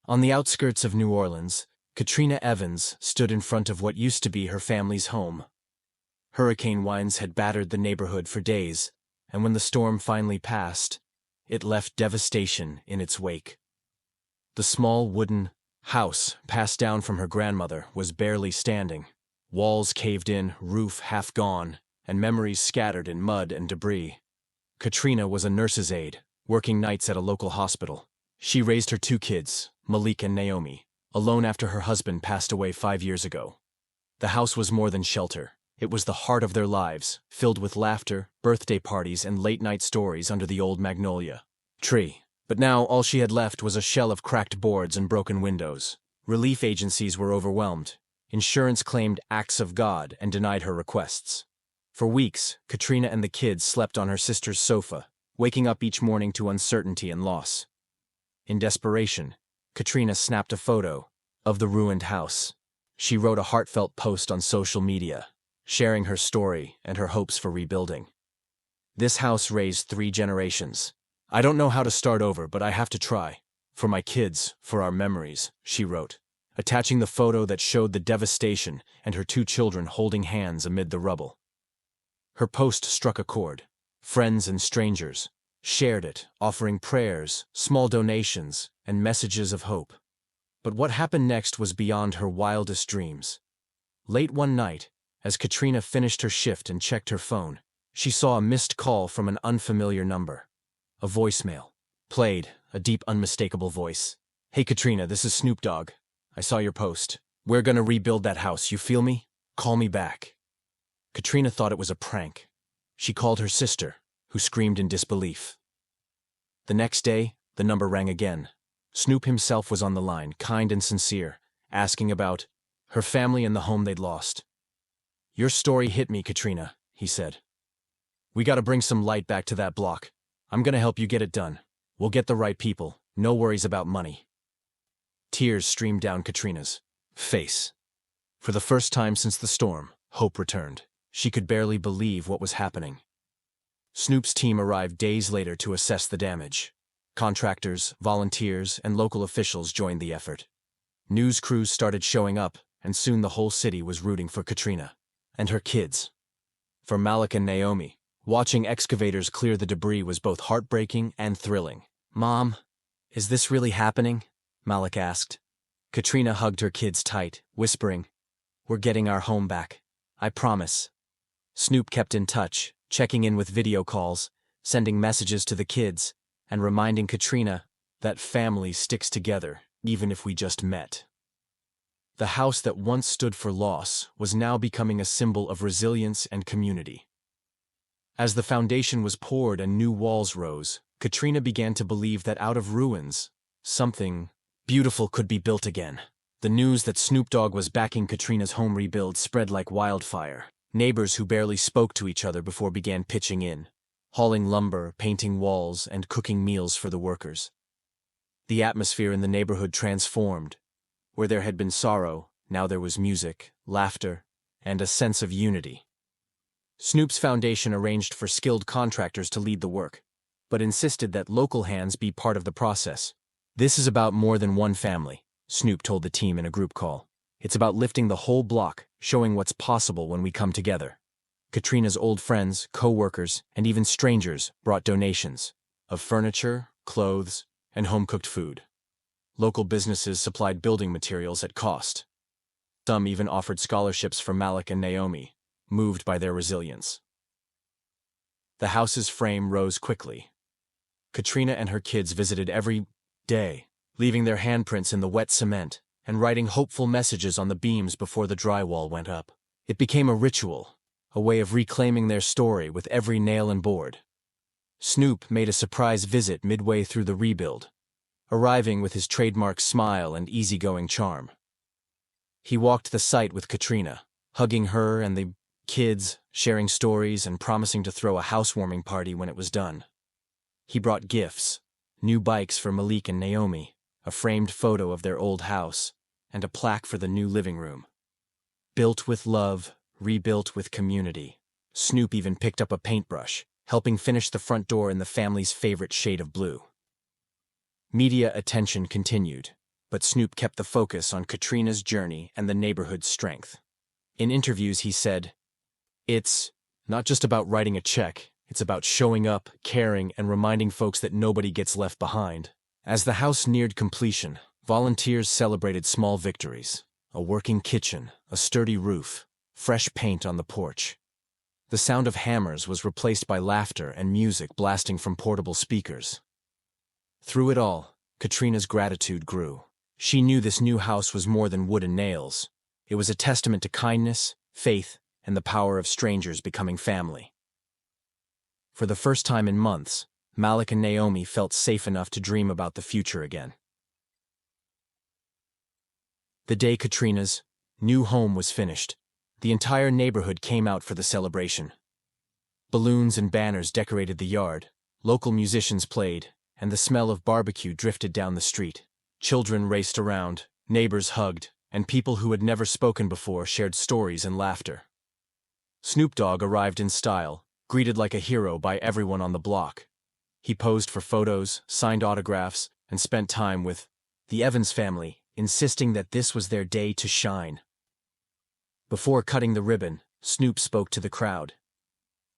On the outskirts of New Orleans, Katrina Evans stood in front of what used to be her family's home. Hurricane winds had battered the neighborhood for days, and when the storm finally passed, it left devastation in its wake. The small wooden house passed down from her grandmother was barely standing, walls caved in, roof half gone, and memories scattered in mud and debris. Katrina was a nurse's aide, working nights at a local hospital. She raised her two kids, Malik and Naomi, alone after her husband passed away 5 years ago. The house was more than shelter. It was the heart of their lives, filled with laughter, birthday parties, and late-night stories under the old magnolia tree. But now all she had left was a shell of cracked boards and broken windows. Relief agencies were overwhelmed. Insurance claimed acts of God and denied her requests. For weeks, Katrina and the kids slept on her sister's sofa, waking up each morning to uncertainty and loss. In desperation, Katrina snapped a photo of the ruined house. She wrote a heartfelt post on social media, sharing her story and her hopes for rebuilding. This house raised 3 generations. I don't know how to start over, but I have to try. For my kids, for our memories, she wrote, attaching the photo that showed the devastation and her 2 children holding hands amid the rubble. Her post struck a chord. Friends and strangers shared it, offering prayers, small donations, and messages of hope. But what happened next was beyond her wildest dreams. Late one night, as Katrina finished her shift and checked her phone, she saw a missed call from an unfamiliar number. A voicemail. Played, a deep, unmistakable voice. "Hey Katrina, this is Snoop Dogg. I saw your post. We're gonna rebuild that house, you feel me? Call me back." Katrina thought it was a prank. She called her sister, who screamed in disbelief. The next day, the number rang again. Snoop himself was on the line, kind and sincere, asking about her family and the home they'd lost. "Your story hit me, Katrina," he said. "We gotta bring some light back to that block. I'm gonna help you get it done. We'll get the right people, no worries about money." Tears streamed down Katrina's face. For the first time since the storm, hope returned. She could barely believe what was happening. Snoop's team arrived days later to assess the damage. Contractors, volunteers, and local officials joined the effort. News crews started showing up, and soon the whole city was rooting for Katrina and her kids. For Malik and Naomi, watching excavators clear the debris was both heartbreaking and thrilling. "Mom, is this really happening?" Malik asked. Katrina hugged her kids tight, whispering, "We're getting our home back. I promise." Snoop kept in touch, checking in with video calls, sending messages to the kids, and reminding Katrina that family sticks together, even if we just met. The house that once stood for loss was now becoming a symbol of resilience and community. As the foundation was poured and new walls rose, Katrina began to believe that out of ruins, something beautiful could be built again. The news that Snoop Dogg was backing Katrina's home rebuild spread like wildfire. Neighbors who barely spoke to each other before began pitching in, hauling lumber, painting walls, and cooking meals for the workers. The atmosphere in the neighborhood transformed. Where there had been sorrow, now there was music, laughter, and a sense of unity. Snoop's foundation arranged for skilled contractors to lead the work, but insisted that local hands be part of the process. "This is about more than one family," Snoop told the team in a group call. "It's about lifting the whole block, showing what's possible when we come together." Katrina's old friends, co-workers, and even strangers brought donations of furniture, clothes, and home-cooked food. Local businesses supplied building materials at cost. Some even offered scholarships for Malik and Naomi, moved by their resilience. The house's frame rose quickly. Katrina and her kids visited every day, leaving their handprints in the wet cement and writing hopeful messages on the beams before the drywall went up. It became a ritual, a way of reclaiming their story with every nail and board. Snoop made a surprise visit midway through the rebuild, arriving with his trademark smile and easygoing charm. He walked the site with Katrina, hugging her and the kids, sharing stories and promising to throw a housewarming party when it was done. He brought gifts, new bikes for Malik and Naomi, a framed photo of their old house, and a plaque for the new living room. Built with love, rebuilt with community. Snoop even picked up a paintbrush, helping finish the front door in the family's favorite shade of blue. Media attention continued. But Snoop kept the focus on Katrina's journey and the neighborhood's strength. In interviews, he said, "It's not just about writing a check, it's about showing up, caring, and reminding folks that nobody gets left behind." As the house neared completion, volunteers celebrated small victories: a working kitchen, a sturdy roof, fresh paint on the porch. The sound of hammers was replaced by laughter and music blasting from portable speakers. Through it all, Katrina's gratitude grew. She knew this new house was more than wood and nails. It was a testament to kindness, faith, and the power of strangers becoming family. For the first time in months, Malik and Naomi felt safe enough to dream about the future again. The day Katrina's new home was finished, the entire neighborhood came out for the celebration. Balloons and banners decorated the yard, local musicians played, and the smell of barbecue drifted down the street. Children raced around, neighbors hugged, and people who had never spoken before shared stories and laughter. Snoop Dogg arrived in style, greeted like a hero by everyone on the block. He posed for photos, signed autographs, and spent time with the Evans family, insisting that this was their day to shine. Before cutting the ribbon, Snoop spoke to the crowd.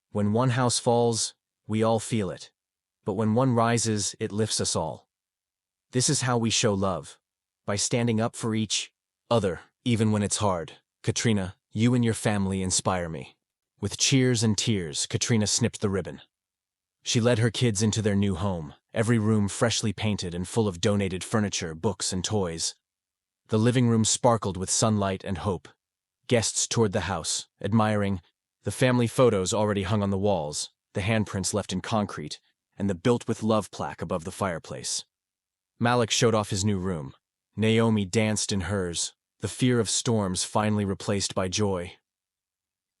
"When one house falls, we all feel it. But when one rises, it lifts us all. This is how we show love, by standing up for each other, even when it's hard. Katrina, you and your family inspire me." With cheers and tears, Katrina snipped the ribbon. She led her kids into their new home, every room freshly painted and full of donated furniture, books, and toys. The living room sparkled with sunlight and hope. Guests toured the house, admiring the family photos already hung on the walls, the handprints left in concrete, and the "Built with Love" plaque above the fireplace. Malik showed off his new room. Naomi danced in hers, the fear of storms finally replaced by joy.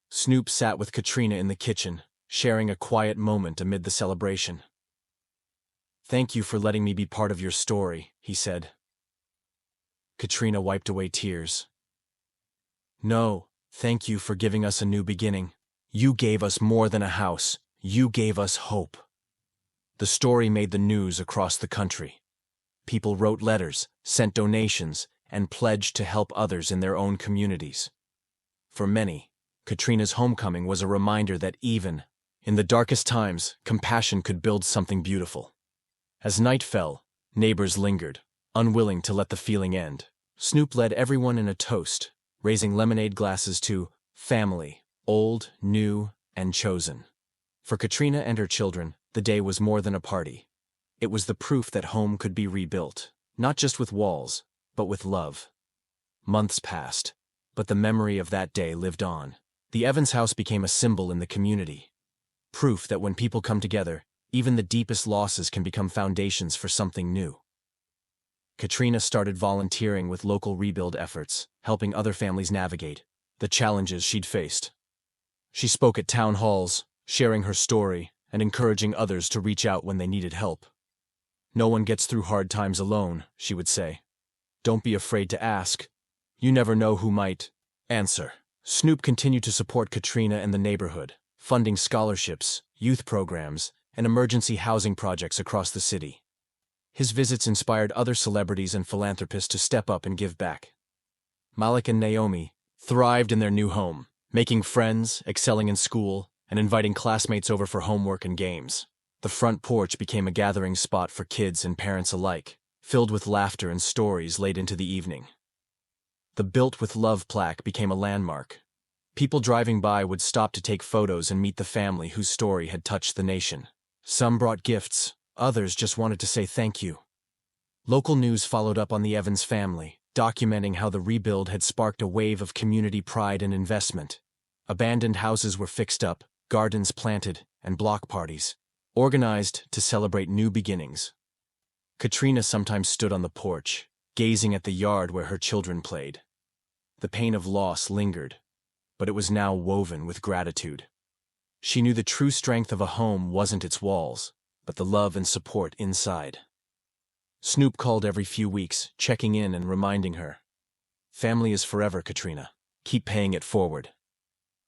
Snoop sat with Katrina in the kitchen, sharing a quiet moment amid the celebration. "Thank you for letting me be part of your story," he said. Katrina wiped away tears. "No, thank you for giving us a new beginning. You gave us more than a house. You gave us hope." The story made the news across the country. People wrote letters, sent donations, and pledged to help others in their own communities. For many, Katrina's homecoming was a reminder that even in the darkest times, compassion could build something beautiful. As night fell, neighbors lingered, unwilling to let the feeling end. Snoop led everyone in a toast, raising lemonade glasses to family, old, new, and chosen. For Katrina and her children, the day was more than a party. It was the proof that home could be rebuilt, not just with walls, but with love. Months passed, but the memory of that day lived on. The Evans house became a symbol in the community. Proof that when people come together, even the deepest losses can become foundations for something new. Katrina started volunteering with local rebuild efforts, helping other families navigate the challenges she'd faced. She spoke at town halls, sharing her story and encouraging others to reach out when they needed help. "No one gets through hard times alone," she would say. "Don't be afraid to ask. You never know who might answer." Snoop continued to support Katrina and the neighborhood, funding scholarships, youth programs, and emergency housing projects across the city. His visits inspired other celebrities and philanthropists to step up and give back. Malik and Naomi thrived in their new home, making friends, excelling in school, and inviting classmates over for homework and games. The front porch became a gathering spot for kids and parents alike, filled with laughter and stories late into the evening. The "Built with Love" plaque became a landmark. People driving by would stop to take photos and meet the family whose story had touched the nation. Some brought gifts, others just wanted to say thank you. Local news followed up on the Evans family, documenting how the rebuild had sparked a wave of community pride and investment. Abandoned houses were fixed up, gardens planted, and block parties organized to celebrate new beginnings. Katrina sometimes stood on the porch, gazing at the yard where her children played. The pain of loss lingered, but it was now woven with gratitude. She knew the true strength of a home wasn't its walls, but the love and support inside. Snoop called every few weeks, checking in and reminding her, "Family is forever, Katrina. Keep paying it forward."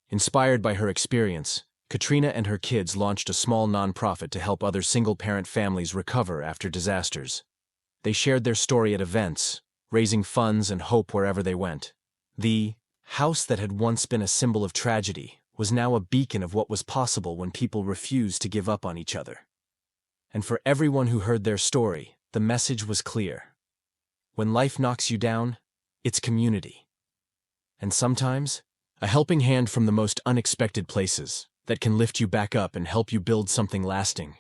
Inspired by her experience, Katrina and her kids launched a small nonprofit to help other single-parent families recover after disasters. They shared their story at events, raising funds and hope wherever they went. The house that had once been a symbol of tragedy was now a beacon of what was possible when people refused to give up on each other. And for everyone who heard their story, the message was clear. When life knocks you down, it's community. And sometimes, a helping hand from the most unexpected places that can lift you back up and help you build something lasting.